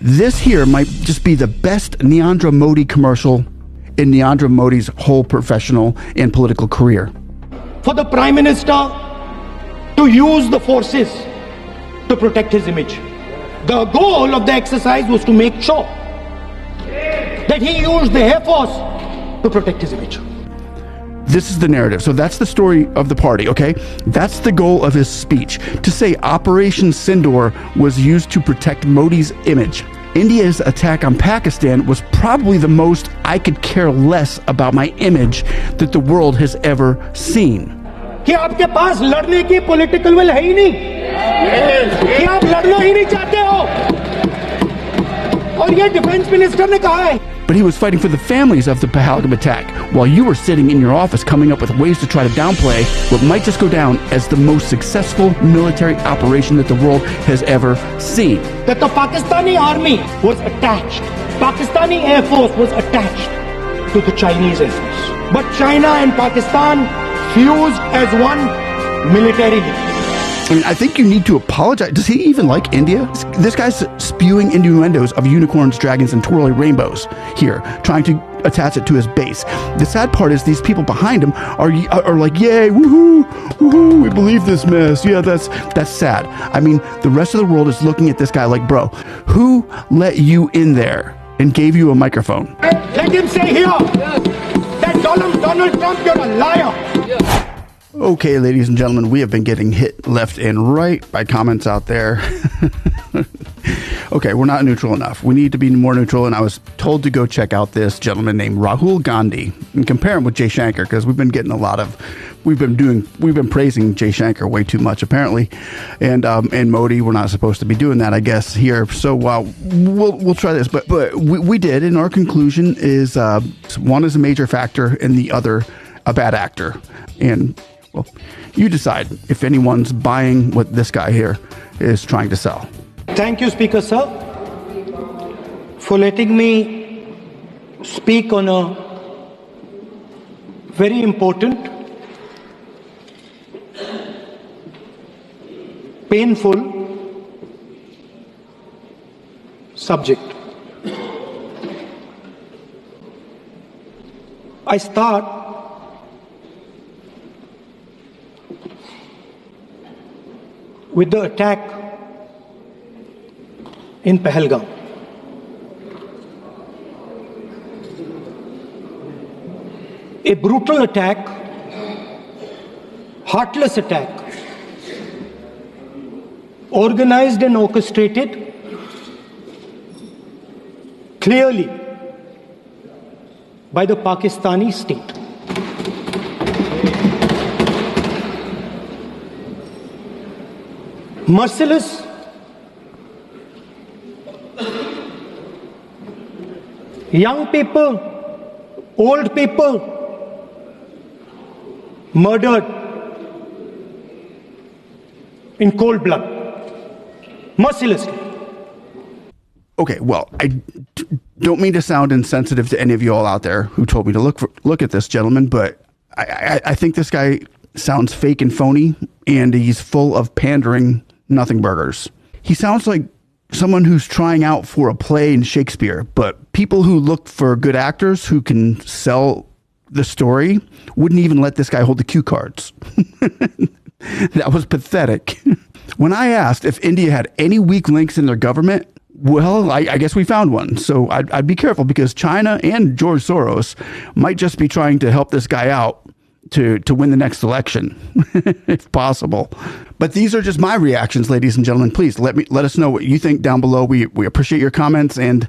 This here might just be the best Narendra Modi commercial in Narendra Modi's whole professional and political career. For the Prime Minister to use the forces to protect his image. The goal of the exercise was to make sure that he used the Air Force to protect his image. This is the narrative. So that's the story of the party, okay? That's the goal of his speech. To say Operation Sindoor was used to protect Modi's image. India's attack on Pakistan was probably the most I could care less about my image that the world has ever seen. कि आपके पास लड़ने की political will है ही नहीं, कि आप लड़ना ही नहीं चाहते हो, और ये डिफेंस मिनिस्टर ने कहा है. But he was fighting for the families of the Pahalgam attack, while you were sitting in your office coming up with ways to try to downplay what might just go down as the most successful military operation that the world has ever seen. That the Pakistani army was attached, Pakistani Air Force was attached to the Chinese Air Force. But China and Pakistan fused as one militarily. I mean, I think you need to apologize. Does he even like India? This guy's spewing innuendos of unicorns, dragons, and twirly rainbows here, trying to attach it to his base. The sad part is these people behind him are like, yay, woohoo, woohoo, we believe this mess. Yeah, that's sad. I mean, the rest of the world is looking at this guy like, bro, who let you in there and gave you a microphone? Let him say here that Donald Trump, you're a liar. Okay, ladies and gentlemen, we have been getting hit left and right by comments out there. Okay, we're not neutral enough. We need to be more neutral, and I was told to go check out this gentleman named Rahul Gandhi and compare him with Jay Shankar, because we've been praising Jay Shankar way too much apparently, and Modi, we're not supposed to be doing that, I guess, here. So we'll try this, but we did, and our conclusion is one is a major factor and the other a bad actor, and well, you decide if anyone's buying what this guy here is trying to sell. Thank you, Speaker Sir, for letting me speak on a very important, painful subject. I start with the attack in Pahalgam. A brutal attack, heartless attack, organized and orchestrated clearly by the Pakistani state. Merciless, young people, old people, murdered in cold blood, mercilessly. Okay, well, I don't mean to sound insensitive to any of you all out there who told me to look at this gentleman, but I think this guy sounds fake and phony, and he's full of pandering nothing burgers. He sounds like someone who's trying out for a play in Shakespeare, but people who look for good actors who can sell the story wouldn't even let this guy hold the cue cards. That was pathetic. When I asked if India had any weak links in their government, well, I guess we found one. So I'd be careful, because China and George Soros might just be trying to help this guy out to win the next election, if possible. But these are just my reactions, ladies and gentlemen. Please let us know what you think down below. We appreciate your comments. And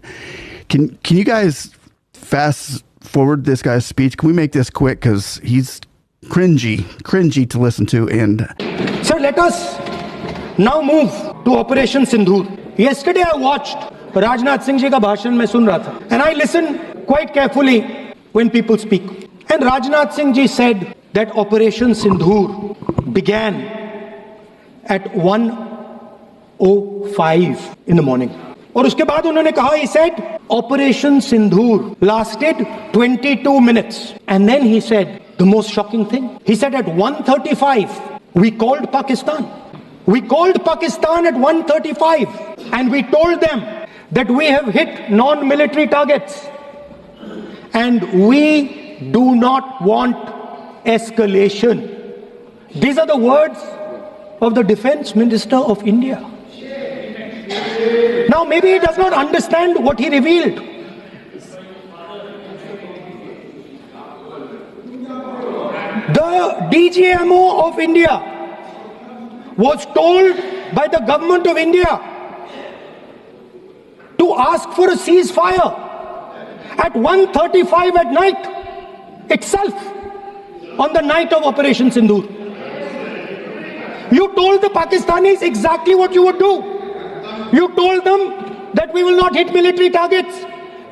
can you guys fast forward this guy's speech? Can we make this quick, because he's cringy to listen to. And Sir, let us now move to Operation Sindoor. Yesterday I watched Rajnath Singh ji ka bhashan mein sun raha tha, and I listen quite carefully when people speak. And Rajnath Singh ji said that Operation Sindoor began at 1:05 in the morning. और उसके बाद उन्होंने कहा, he said, Operation Sindoor lasted 22 minutes. And then he said the most shocking thing. He said at 1:35 we called Pakistan. We called Pakistan at 1:35 and we told them that we have hit non-military targets and we do not want escalation. These are the words of the Defense Minister of India. Now, maybe he does not understand what he revealed. The DGMO of India was told by the government of India to ask for a ceasefire at 1:35 at night itself, on the night of Operation Sindoor. You told the Pakistanis exactly what you would do. You told them that we will not hit military targets.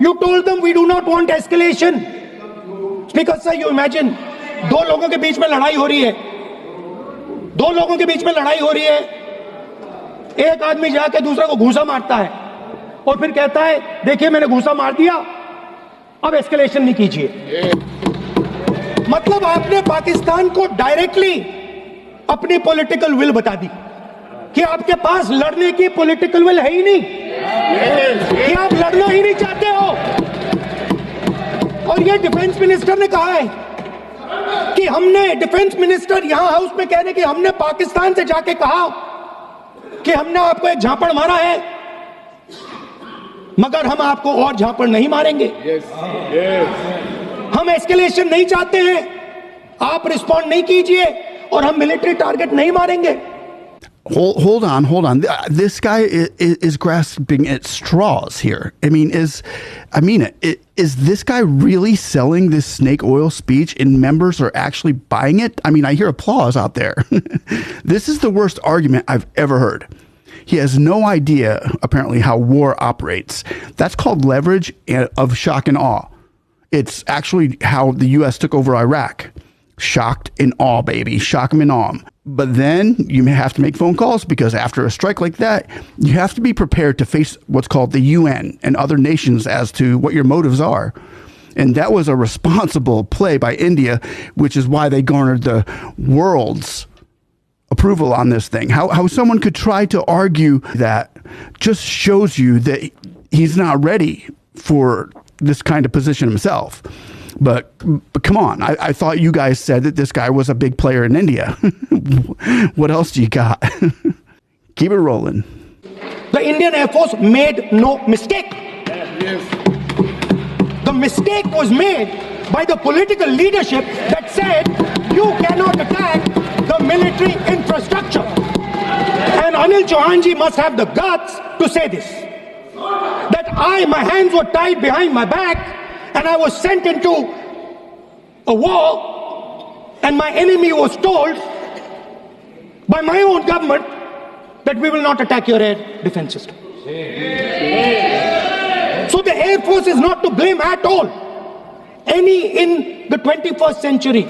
You told them we do not want escalation. Speaker sir, you imagine, दो लोगों के बीच में लड़ाई हो रही है, दो लोगों के बीच में लड़ाई हो रही है, एक आदमी जाके दूसरे को घूंसा मारता है और फिर कहता है देखिए मैंने घूंसा मार दिया, अब एस्केलेशन नहीं कीजिए। मतलब आपने पाकिस्तान को डायरेक्टली अपनी पॉलिटिकल विल बता दी कि आपके पास लड़ने की पॉलिटिकल विल है ही नहीं, कि आप लड़ना ही नहीं चाहते हो। और ये डिफेंस मिनिस्टर ने कहा है कि हमने, डिफेंस मिनिस्टर यहां हाउस में कह रहे कि हमने पाकिस्तान से जाके कहा कि हमने आपको एक झापड़ मारा है मगर हम आपको और झापड़ नहीं मारेंगे। हम एस्केलेशन नहीं चाहते हैं, आप रिस्पॉन्ड नहीं कीजिए और हम मिलिट्री टारगेट नहीं मारेंगे। Hold on. This guy is grasping at straws here. I mean, is this guy really selling this snake oil speech and members are actually buying it? I mean, I hear applause out there. This is the worst argument I've ever heard. He has no idea, apparently, how war operates. That's called leverage of shock and awe. It's actually how the U.S. took over Iraq. Shocked and awe, baby. Shock them and awe 'em. But then you may have to make phone calls because after a strike like that, you have to be prepared to face what's called the UN and other nations as to what your motives are. And that was a responsible play by India, which is why they garnered the world's approval on this thing. How someone could try to argue that just shows you that he's not ready for this kind of position himself. But come on, I thought you guys said that this guy was a big player in India. What else do you got? Keep it rolling. The Indian Air Force made no mistake. The mistake was made by the political leadership that said you cannot attack the military infrastructure. And Anil Chauhanji must have the guts to say this. That my hands were tied behind my back and I was sent into a war and my enemy was told by my own government that we will not attack your air defense system. So the Air Force is not to blame at all. In the 21st century,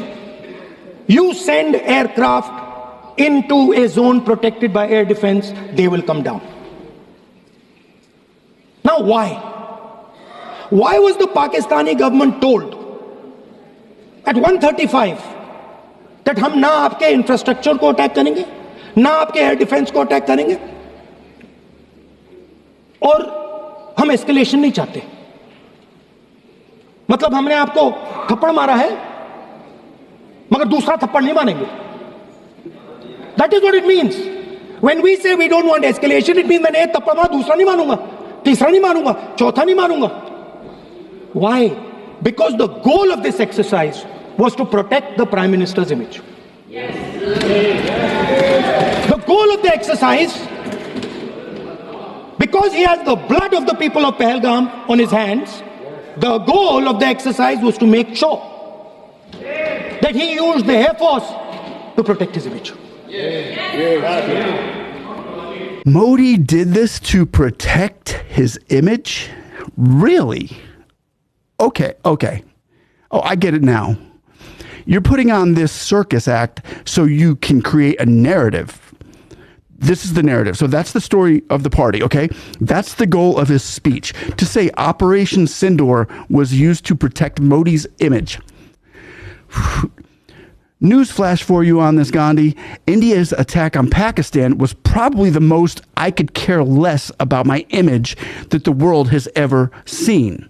you send aircraft into a zone protected by air defense, they will come down. Now why? Why was the Pakistani government told at 1:35 that हम ना आपके infrastructure को attack करेंगे, ना आपके air defence को attack करेंगे और हम एस्केलेशन नहीं चाहते? मतलब हमने आपको थप्पड़ मारा है मगर दूसरा थप्पड़ नहीं मारेंगे. That is what it means. When we say we don't want escalation, it means मैंने एक थप्पड़ मारा, दूसरा नहीं मारूंगा, तीसरा नहीं मारूंगा, चौथा नहीं मारूंगा. Why? Because the goal of this exercise was to protect the Prime Minister's image. Yes. The goal of the exercise, because he has the blood of the people of Pahalgam on his hands, the goal of the exercise was to make sure that he used the Air Force to protect his image. Modi did this to protect his image? Really? Okay. Oh, I get it now. You're putting on this circus act so you can create a narrative. This is the narrative. So that's the story of the party, okay? That's the goal of his speech. To say Operation Sindoor was used to protect Modi's image. Newsflash for you on this, Gandhi. India's attack on Pakistan was probably the most I could care less about my image that the world has ever seen.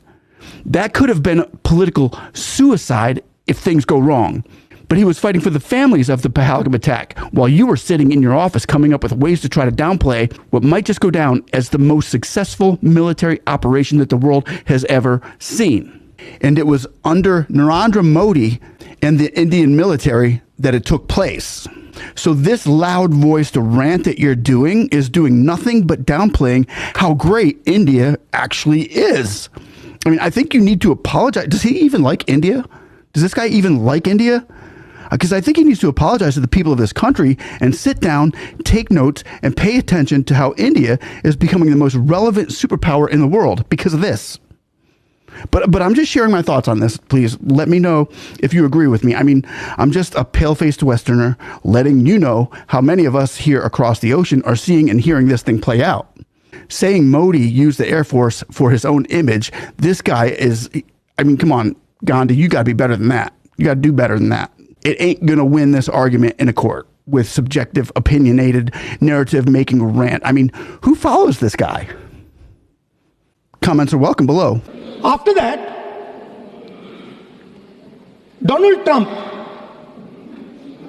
That could have been political suicide if things go wrong. But he was fighting for the families of the Pahalgam attack while you were sitting in your office coming up with ways to try to downplay what might just go down as the most successful military operation that the world has ever seen. And it was under Narendra Modi and the Indian military that it took place. So this loud voiced rant that you're doing is doing nothing but downplaying how great India actually is. I mean, I think you need to apologize. Does he even like India? Does this guy even like India? Because I think he needs to apologize to the people of this country and sit down, take notes, and pay attention to how India is becoming the most relevant superpower in the world because of this. But I'm just sharing my thoughts on this. Please let me know if you agree with me. I mean, I'm just a pale-faced Westerner letting you know how many of us here across the ocean are seeing and hearing this thing play out. Saying Modi used the Air Force for his own image, this guy is, I mean, come on, Gandhi, you got to be better than that. You got to do better than that. It ain't going to win this argument in a court with subjective, opinionated, narrative-making rant. I mean, who follows this guy? Comments are welcome below. After that, Donald Trump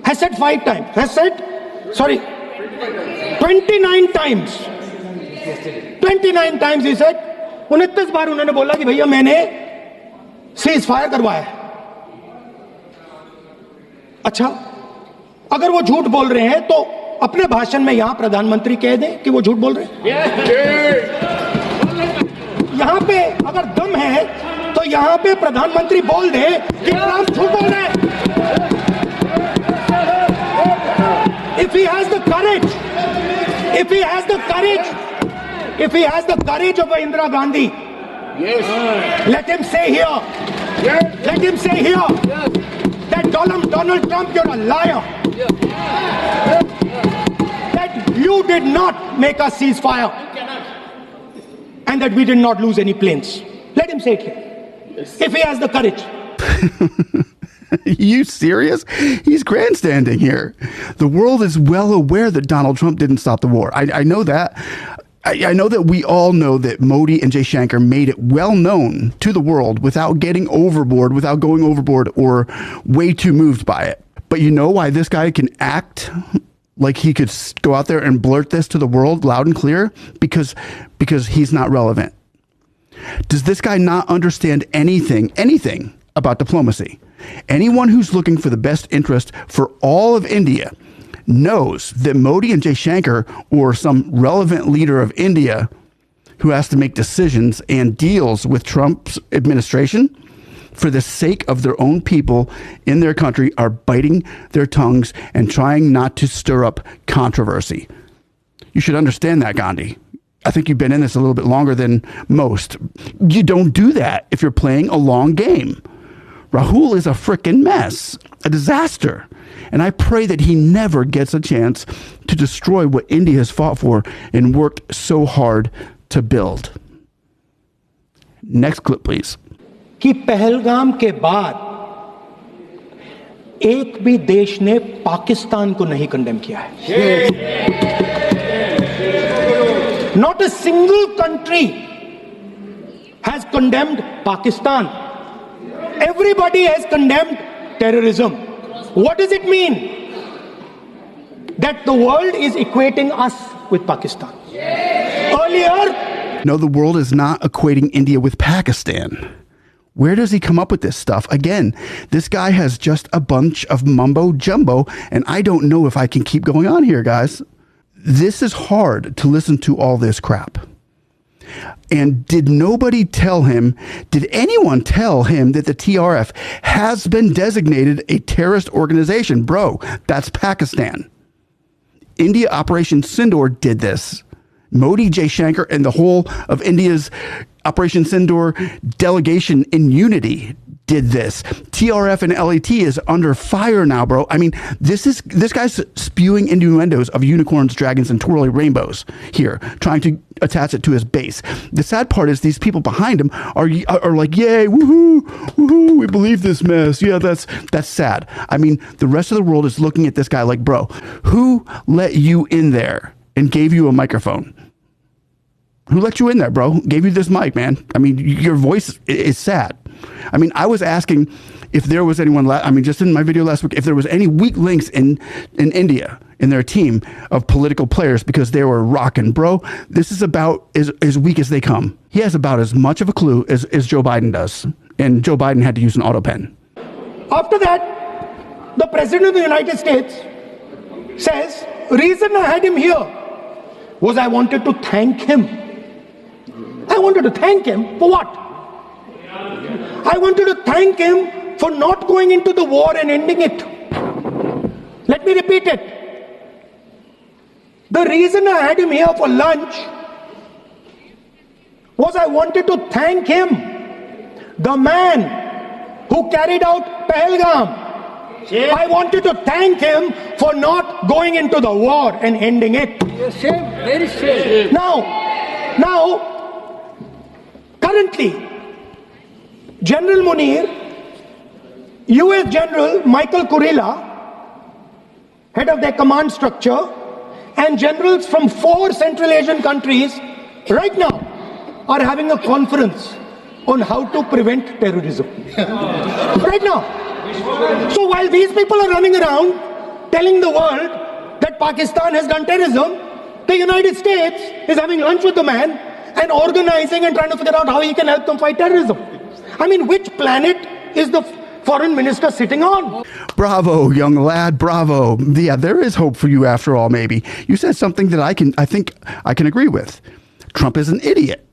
has said 29 times. 29 times he said, 29 बार उन्होंने बोला कि भैया मैंने cease fire करवाया है. अच्छा, अगर वो झूठ बोल रहे हैं तो अपने भाषण में यहां प्रधानमंत्री कह दें कि वो झूठ बोल रहे हैं. यहां पे अगर दम है तो यहां पे प्रधानमंत्री बोल दे कि ट्रंप झूठ बोल रहे हैं. If he has the courage, if he has the courage of Indira Gandhi, yes, let him say here, yes, let him say here, yes, that Donald Trump, you're a liar, yes, that you did not make a ceasefire, and that we did not lose any planes. Let him say it here, yes, if he has the courage. You serious? He's grandstanding here. The world is well aware that Donald Trump didn't stop the war. I know that. I know that we all know that Modi and Jaishankar made it well known to the world without getting overboard, without going overboard or way too moved by it. But you know why this guy can act like he could go out there and blurt this to the world loud and clear? Because he's not relevant. Does this guy not understand anything about diplomacy? Anyone who's looking for the best interest for all of India knows that Modi and Jaishankar, or some relevant leader of India who has to make decisions and deals with Trump's administration for the sake of their own people in their country, are biting their tongues and trying not to stir up controversy. You should understand that, Gandhi. I think you've been in this a little bit longer than most. You don't do that if you're playing a long game. Rahul is a frickin' mess, a disaster. And I pray that he never gets a chance to destroy what India has fought for and worked so hard to build. Next clip, please. कि पहलगाम के बाद एक भी देश ने पाकिस्तान को नहीं condemn किया है. Not a single country has condemned Pakistan. Everybody has condemned terrorism. What does it mean? That the world is equating us with Pakistan. Earlier, no, the world is not equating India with Pakistan. Where does he come up with this stuff? Again, this guy has just a bunch of mumbo jumbo, and I don't know if I can keep going on here, guys. This is hard to listen to all this crap. And did nobody tell him, did anyone tell him that the TRF has been designated a terrorist organization? Bro, that's Pakistan. India Operation Sindoor did this. Modi, Jaishankar, and the whole of India's Operation Sindoor delegation in unity did this. TRF and LAT is under fire now, bro. I mean, this guy's spewing innuendos of unicorns, dragons, and twirly rainbows here, trying to attach it to his base. The sad part is these people behind him are like, yay, woohoo, woohoo, we believe this mess. Yeah, that's sad. I mean, the rest of the world is looking at this guy like, bro, who let you in there and gave you a microphone? Who let you in there, bro? Gave you this mic, man? I mean, your voice is sad. I mean, I was asking if there was anyone, just in my video last week, if there was any weak links in India, in their team of political players, because they were rocking, bro. This is about as weak as they come. He has about as much of a clue as Joe Biden does. And Joe Biden had to use an auto pen. After that, the President of the United States says, reason I had him here was I wanted to thank him. I wanted to thank him for what? I wanted to thank him for not going into the war and ending it. Let me repeat it. The reason I had him here for lunch was I wanted to thank him, the man who carried out Pahalgam. I wanted to thank him for not going into the war and ending it. Very shame. Now, currently, General Munir, US General Michael Kurila, head of their command structure, and generals from 4 Central Asian countries right now are having a conference on how to prevent terrorism. Right now. So while these people are running around telling the world that Pakistan has done terrorism, the United States is having lunch with the man and organizing and trying to figure out how he can help them fight terrorism. I mean, which planet is the foreign minister sitting on? Bravo, young lad, bravo. Yeah, there is hope for you after all, maybe. You said something that I think I can agree with. Trump is an idiot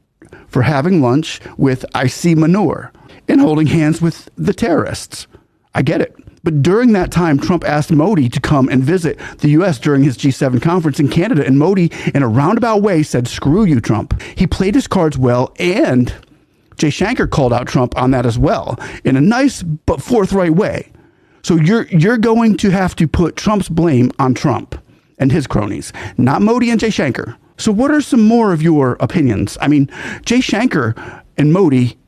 for having lunch with Icy Manure and holding hands with the terrorists. I get it. But during that time, Trump asked Modi to come and visit the U.S. during his G7 conference in Canada, and Modi, in a roundabout way, said, screw you, Trump. He played his cards well, and Jay Shankar called out Trump on that as well, in a nice but forthright way. So you're going to have to put Trump's blame on Trump and his cronies, not Modi and Jay Shankar. So what are some more of your opinions? I mean, Jay Shankar and Modi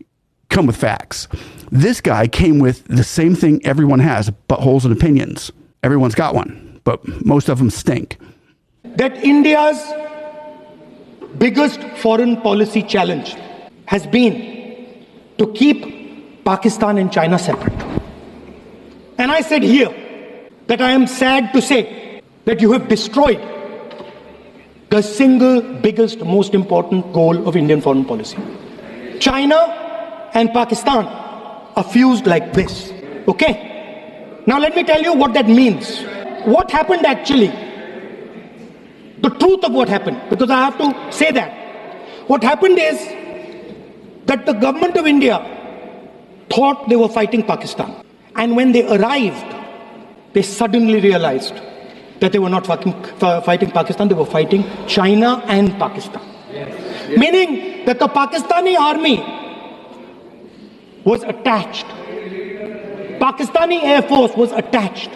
come with facts. This guy came with the same thing everyone has, buttholes and opinions. Everyone's got one, but most of them stink. That India's biggest foreign policy challenge has been to keep Pakistan and China separate. And I said here that I am sad to say that you have destroyed the single biggest, most important goal of Indian foreign policy. China and Pakistan are fused like this. Okay? Now let me tell you what that means. What happened actually? The truth of what happened, because I have to say that. What happened is that the government of India thought they were fighting Pakistan. And when they arrived, they suddenly realized that they were not fighting Pakistan, they were fighting China and Pakistan. Yes. Meaning that the Pakistani army was attached. Pakistani Air Force was attached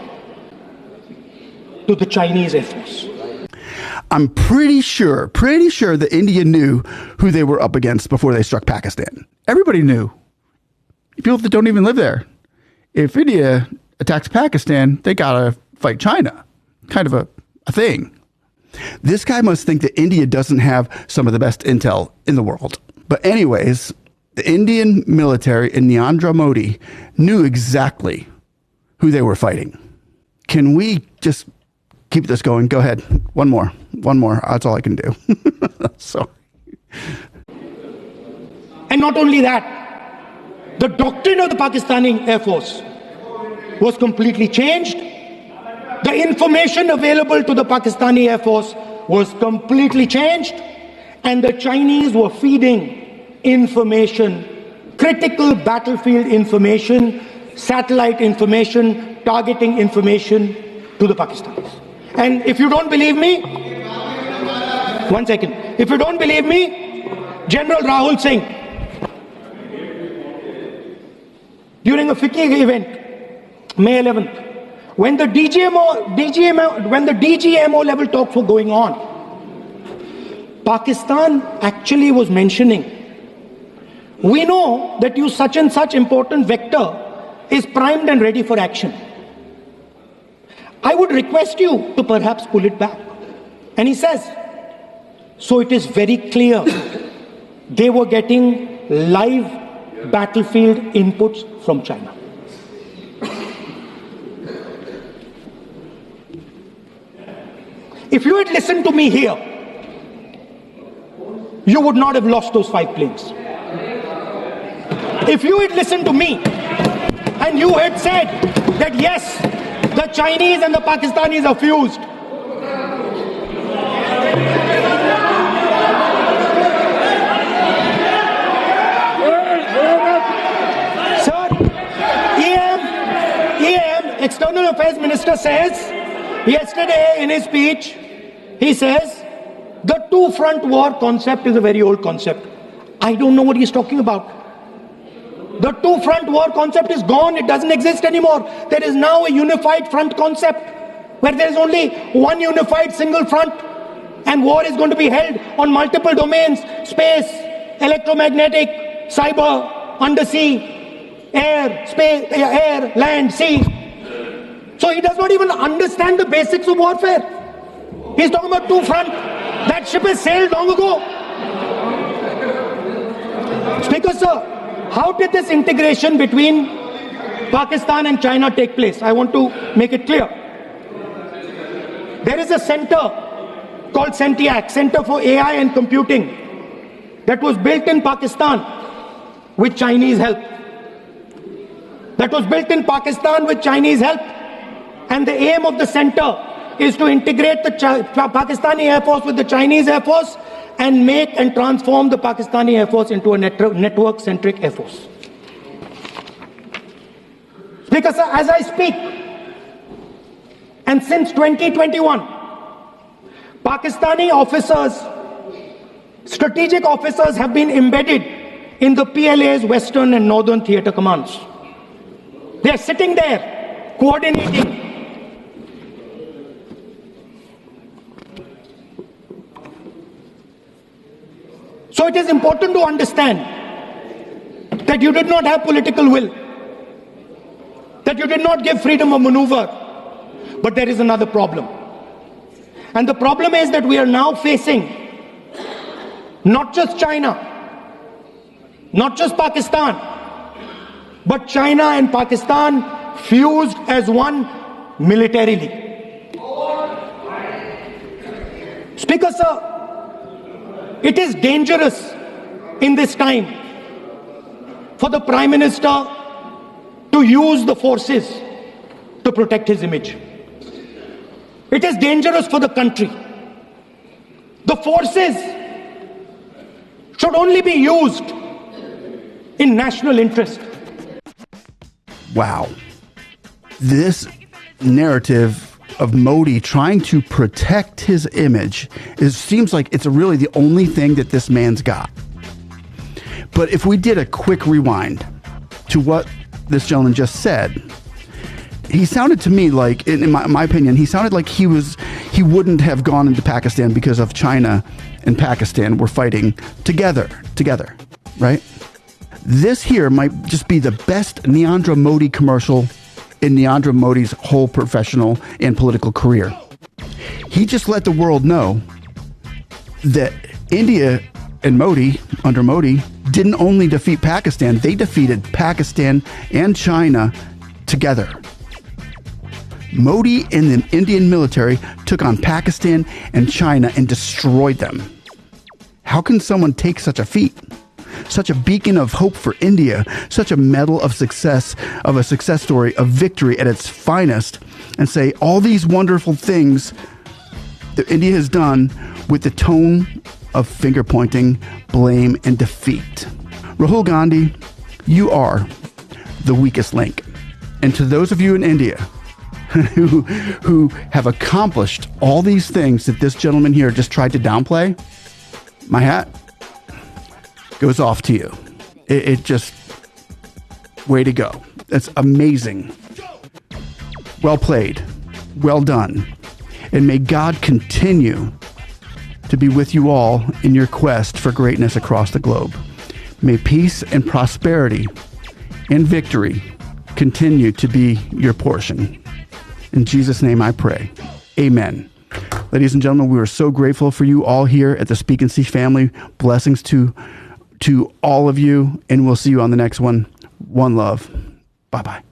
to the Chinese Air Force. I'm pretty sure that India knew who they were up against before they struck Pakistan. Everybody knew. People that don't even live there. If India attacks Pakistan, they gotta fight China. Kind of a thing. This guy must think that India doesn't have some of the best intel in the world. But anyways, the Indian military and Narendra Modi knew exactly who they were fighting. Can we just keep this going? Go ahead. One more. That's all I can do. Sorry. And not only that, the doctrine of the Pakistani Air Force was completely changed. The information available to the Pakistani Air Force was completely changed. And the Chinese were feeding information, critical battlefield information, satellite information, targeting information to the Pakistanis. And if you don't believe me, one second. If you don't believe me, General Rahul Singh, during a FICCI event, May 11th, when the DGMO level talks were going on, Pakistan actually was mentioning, we know that you such and such important vector is primed and ready for action. I would request you to perhaps pull it back. And he says, so it is very clear they were getting live battlefield inputs from China. If you had listened to me here, you would not have lost those 5 planes. If you had listened to me and you had said that yes, the Chinese and the Pakistanis are fused, sir, EM, External Affairs Minister says, yesterday in his speech, he says, the two-front war concept is a very old concept. I don't know what he's talking about. The two-front war concept is gone. It doesn't exist anymore. There is now a unified front concept where there is only one unified single front, and war is going to be held on multiple domains: space, electromagnetic, cyber, undersea, air, space, air, land, sea. So he does not even understand the basics of warfare. He's talking about two front. That ship has sailed long ago. Speaker, sir, how did this integration between Pakistan and China take place? I want to make it clear. There is a center called CENTIAC, Center for AI and Computing, that was built in Pakistan with Chinese help. And the aim of the center is to integrate the Pakistani Air Force with the Chinese Air Force and make and transform the Pakistani Air Force into a network-centric Air Force. Speaker, sir, as I speak, and since 2021, Pakistani officers, strategic officers, have been embedded in the PLA's Western and Northern Theatre Commands. They are sitting there, coordinating. So it is important to understand that you did not have political will, that you did not give freedom of maneuver. But there is another problem. And the problem is that we are now facing not just China, not just Pakistan, but China and Pakistan fused as one militarily. Speaker, sir, it is dangerous in this time for the Prime Minister to use the forces to protect his image. It is dangerous for the country. The forces should only be used in national interest. Wow. This narrative of Modi trying to protect his image seems like it's really the only thing that this man's got. But if we did a quick rewind to what this gentleman just said, he sounded to me like, in my opinion, he sounded like he wouldn't have gone into Pakistan because of China and Pakistan were fighting together, right? This here might just be the best Narendra Modi commercial in Narendra Modi's whole professional and political career. He just let the world know that India and Modi, under Modi, didn't only defeat Pakistan, they defeated Pakistan and China together. Modi and the Indian military took on Pakistan and China and destroyed them. How can someone take such a feat? Such a beacon of hope for India, such a medal of success, of a success story, of victory at its finest, and say all these wonderful things that India has done with the tone of finger pointing, blame, and defeat. Rahul Gandhi, you are the weakest link. And to those of you in India who have accomplished all these things that this gentleman here just tried to downplay, my hat goes off to you. It just, way to go. That's amazing. Well played. Well done. And may God continue to be with you all in your quest for greatness across the globe. May peace and prosperity and victory continue to be your portion. In Jesus' name I pray. Amen. Ladies and gentlemen, we are so grateful for you all here at the Speak and See family. Blessings to all of you, and we'll see you on the next one. One love. Bye-bye.